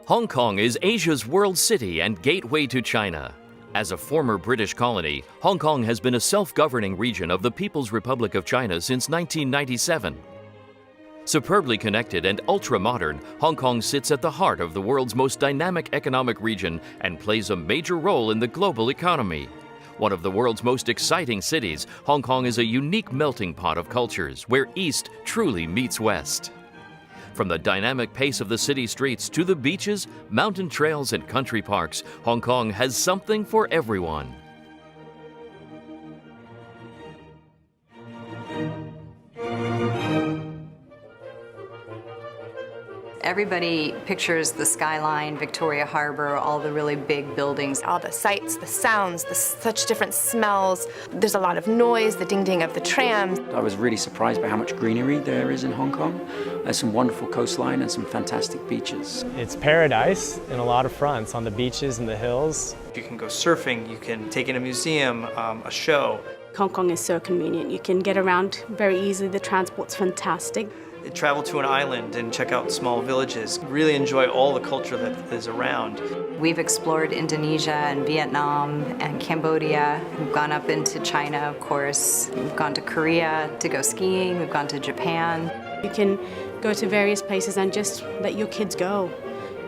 Hong Kong is Asia's world city and gateway to China. As a former British colony, Hong Kong has been a self-governing region of the People's Republic of China since 1997. Superbly connected and ultra-modern, Hong Kong sits at the heart of the world's most dynamic economic region and plays a major role in the global economy. One of the world's most exciting cities, Hong Kong is a unique melting pot of cultures where East truly meets West. From the dynamic pace of the city streets to the beaches, mountain trails, and country parks, Hong Kong has something for everyone. Everybody pictures the skyline, Victoria Harbor, all the really big buildings. All the sights, the sounds, such different smells. There's a lot of noise, the ding-ding of the trams. I was really surprised by how much greenery there is in Hong Kong. There's some wonderful coastline and some fantastic beaches. It's paradise in a lot of fronts, on the beaches and the hills. You can go surfing, you can take in a museum, a show. Hong Kong is so convenient. You can get around very easily. The transport's fantastic. Travel to an island and check out small villages. Really enjoy all the culture that is around. We've explored Indonesia and Vietnam and Cambodia. We've gone up into China, of course. We've gone to Korea to go skiing. We've gone to Japan. You can go to various places and just let your kids go,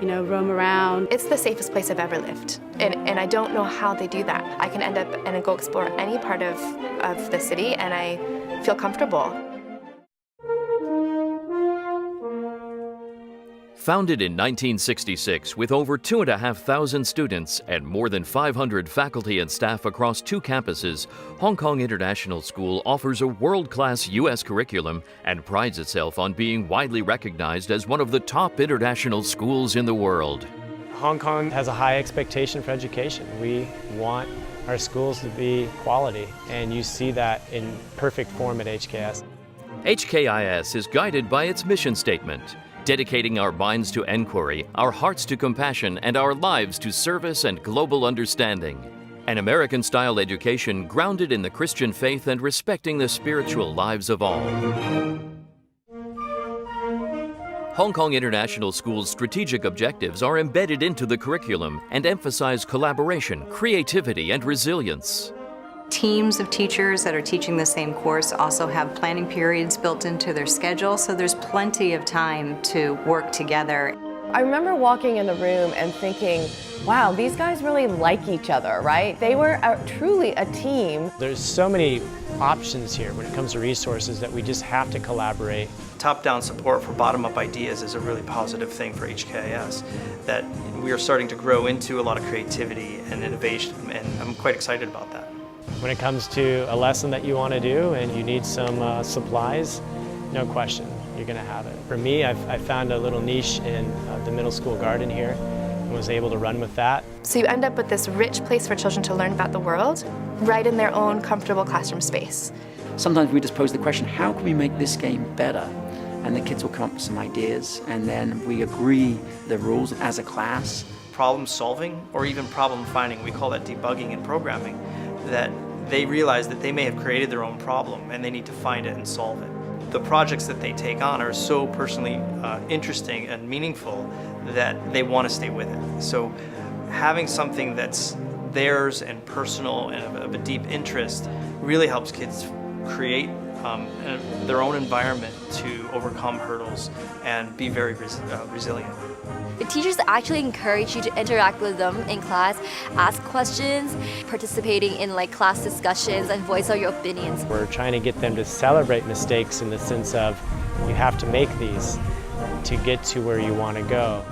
roam around. It's the safest place I've ever lived, and I don't know how they do that. I can end up and go explore any part of the city, and I feel comfortable. Founded in 1966 with over 2,500 students and more than 500 faculty and staff across 2 campuses, Hong Kong International School offers a world-class U.S. curriculum and prides itself on being widely recognized as one of the top international schools in the world. Hong Kong has a high expectation for education. We want our schools to be quality, and you see that in perfect form at HKIS. HKIS is guided by its mission statement, dedicating our minds to enquiry, our hearts to compassion, and our lives to service and global understanding. An American-style education grounded in the Christian faith and respecting the spiritual lives of all. Hong Kong International School's strategic objectives are embedded into the curriculum and emphasize collaboration, creativity, and resilience. Teams of teachers that are teaching the same course also have planning periods built into their schedule, so there's plenty of time to work together. I remember walking in the room and thinking, wow, these guys really like each other, right? They were truly a team. There's so many options here when it comes to resources that we just have to collaborate. Top-down support for bottom-up ideas is a really positive thing for HKIS, that we are starting to grow into a lot of creativity and innovation, and I'm quite excited about that. When it comes to a lesson that you want to do and you need some supplies, no question, you're going to have it. For me, I found a little niche in the middle school garden here and was able to run with that. So you end up with this rich place for children to learn about the world, right in their own comfortable classroom space. Sometimes we just pose the question, how can we make this game better? And the kids will come up with some ideas, and then we agree the rules as a class. Problem solving or even problem finding, we call that debugging in programming, that they realize that they may have created their own problem and they need to find it and solve it. The projects that they take on are so personally interesting and meaningful that they want to stay with it. So having something that's theirs and personal and of a deep interest really helps kids create their own environment to overcome hurdles and be very resilient. The teachers actually encourage you to interact with them in class, ask questions, participating in class discussions, and voice out your opinions. We're trying to get them to celebrate mistakes in the sense of you have to make these to get to where you want to go.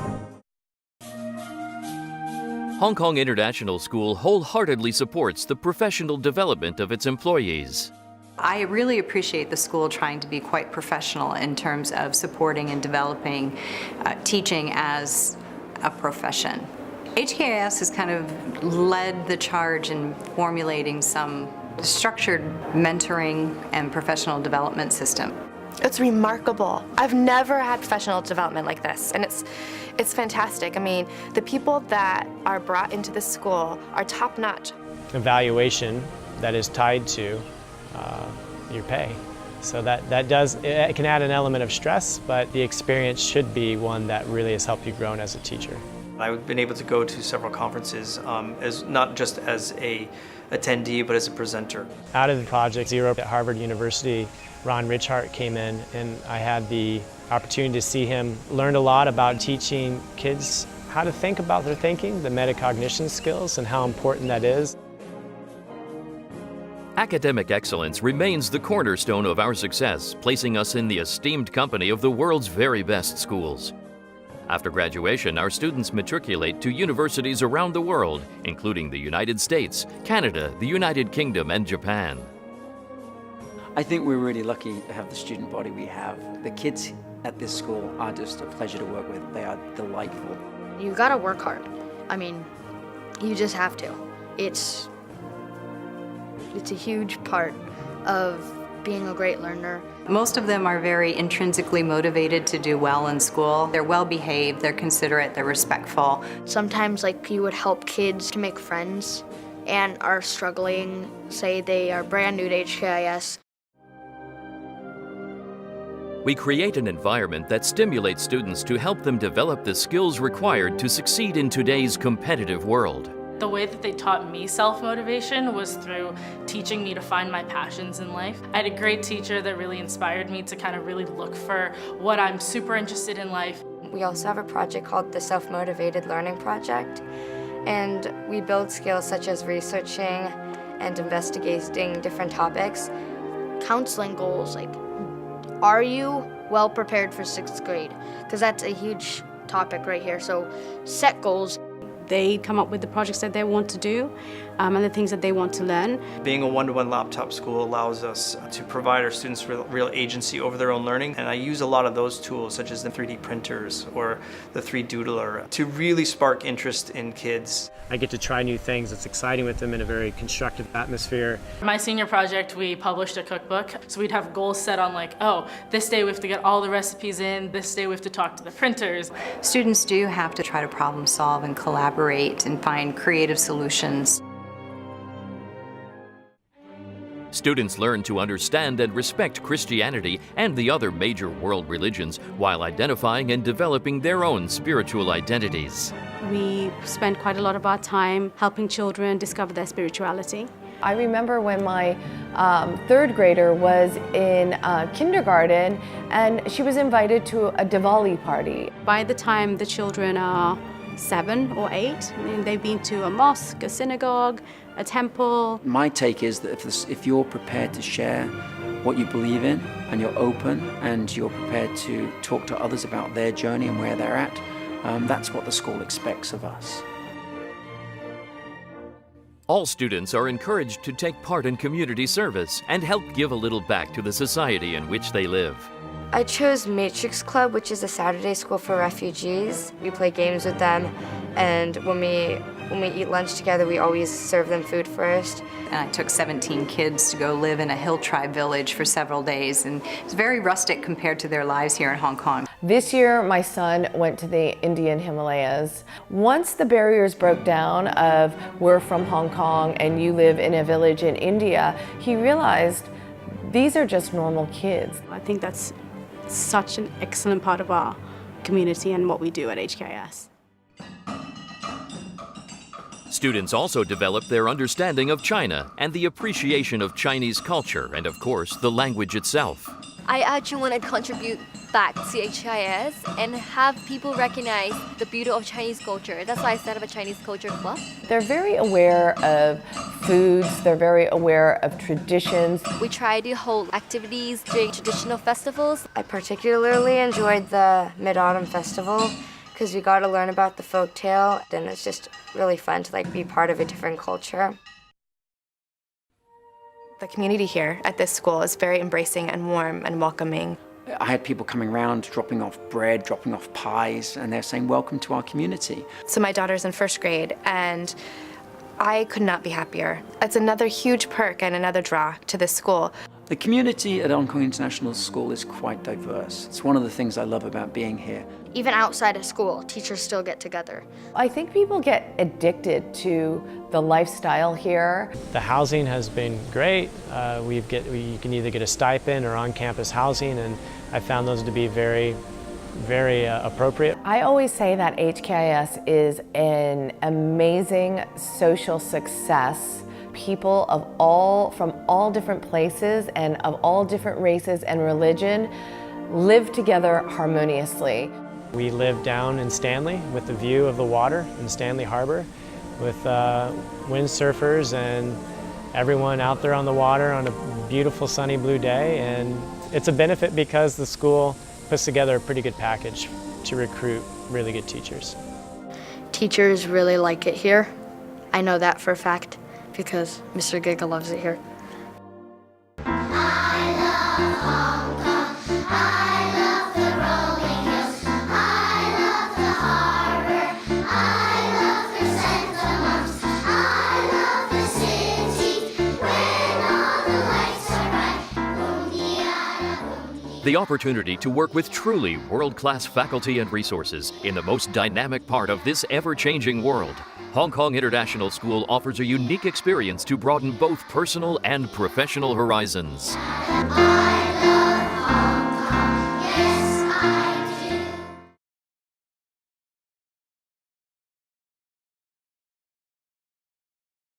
Hong Kong International School wholeheartedly supports the professional development of its employees. I really appreciate the school trying to be quite professional in terms of supporting and developing teaching as a profession. HKIS has kind of led the charge in formulating some structured mentoring and professional development system. It's remarkable. I've never had professional development like this, and it's fantastic. I mean, the people that are brought into this school are top-notch. Evaluation that is tied to your pay. So it can add an element of stress, but the experience should be one that really has helped you grow as a teacher. I've been able to go to several conferences, as not just as a attendee, but as a presenter. Out of the Project Zero at Harvard University, Ron Richhart came in, and I had the opportunity to see him learn a lot about teaching kids how to think about their thinking, the metacognition skills, and how important that is. Academic excellence remains the cornerstone of our success, placing us in the esteemed company of the world's very best schools. After graduation, our students matriculate to universities around the world, including the United States, Canada, the United Kingdom, and Japan. I think we're really lucky to have the student body we have. The kids at this school are just a pleasure to work with. They are delightful. You gotta work hard. I mean, you just have to. It's a huge part of being a great learner. Most of them are very intrinsically motivated to do well in school. They're well behaved, they're considerate, they're respectful. Sometimes you would help kids to make friends and are struggling, say they are brand new to HKIS. We create an environment that stimulates students to help them develop the skills required to succeed in today's competitive world. The way that they taught me self-motivation was through teaching me to find my passions in life. I had a great teacher that really inspired me to kind of really look for what I'm super interested in life. We also have a project called the Self-Motivated Learning Project, and we build skills such as researching and investigating different topics. Counseling goals, are you well prepared for 6th grade? Because that's a huge topic right here, so set goals. They come up with the projects that they want to do and the things that they want to learn. Being a one-to-one laptop school allows us to provide our students real agency over their own learning, and I use a lot of those tools, such as the 3D printers or the 3Doodler, to really spark interest in kids. I get to try new things. It's exciting with them in a very constructive atmosphere. My senior project, we published a cookbook, so we'd have goals set on oh, this day we have to get all the recipes in, this day we have to talk to the printers. Students do have to try to problem solve and collaborate and find creative solutions. Students learn to understand and respect Christianity and the other major world religions while identifying and developing their own spiritual identities. We spend quite a lot of our time helping children discover their spirituality. I remember when my 3rd grader was in kindergarten and she was invited to a Diwali party. By the time the children are 7 or 8, they've been to a mosque, a synagogue, a temple. My take is that if you're prepared to share what you believe in, and you're open, and you're prepared to talk to others about their journey and where they're at, that's what the school expects of us. All students are encouraged to take part in community service and help give a little back to the society in which they live. I chose Matrix Club, which is a Saturday school for refugees. We play games with them, and when we eat lunch together, we always serve them food first. And I took 17 kids to go live in a hill tribe village for several days, and it's very rustic compared to their lives here in Hong Kong. This year, my son went to the Indian Himalayas. Once the barriers broke down of we're from Hong Kong and you live in a village in India, he realized these are just normal kids. I think that's such an excellent part of our community and what we do at HKIS. Students also develop their understanding of China and the appreciation of Chinese culture and, of course, the language itself. I actually want to contribute back to HKIS and have people recognize the beauty of Chinese culture. That's why I set up a Chinese culture club. They're very aware of foods, they're very aware of traditions. We try to hold activities during traditional festivals. I particularly enjoyed the Mid-Autumn Festival because we got to learn about the folktale, and it's just really fun to be part of a different culture. The community here at this school is very embracing and warm and welcoming. I had people coming around, dropping off bread, dropping off pies, and they're saying, welcome to our community. So my daughter's in 1st grade, and I could not be happier. It's another huge perk and another draw to this school. The community at Hong Kong International School is quite diverse. It's one of the things I love about being here. Even outside of school, teachers still get together. I think people get addicted to the lifestyle here. The housing has been great. You can either get a stipend or on-campus housing, and I found those to be very appropriate. I always say that HKIS is an amazing social success. People from all different places and of all different races and religion live together harmoniously. We live down in Stanley with the view of the water in Stanley Harbor with windsurfers and everyone out there on the water on a beautiful sunny blue day. And it's a benefit because the school puts together a pretty good package to recruit really good teachers. Teachers really like it here. I know that for a fact because Mr. Giga loves it here. The opportunity to work with truly world-class faculty and resources in the most dynamic part of this ever-changing world. Hong Kong International School offers a unique experience to broaden both personal and professional horizons.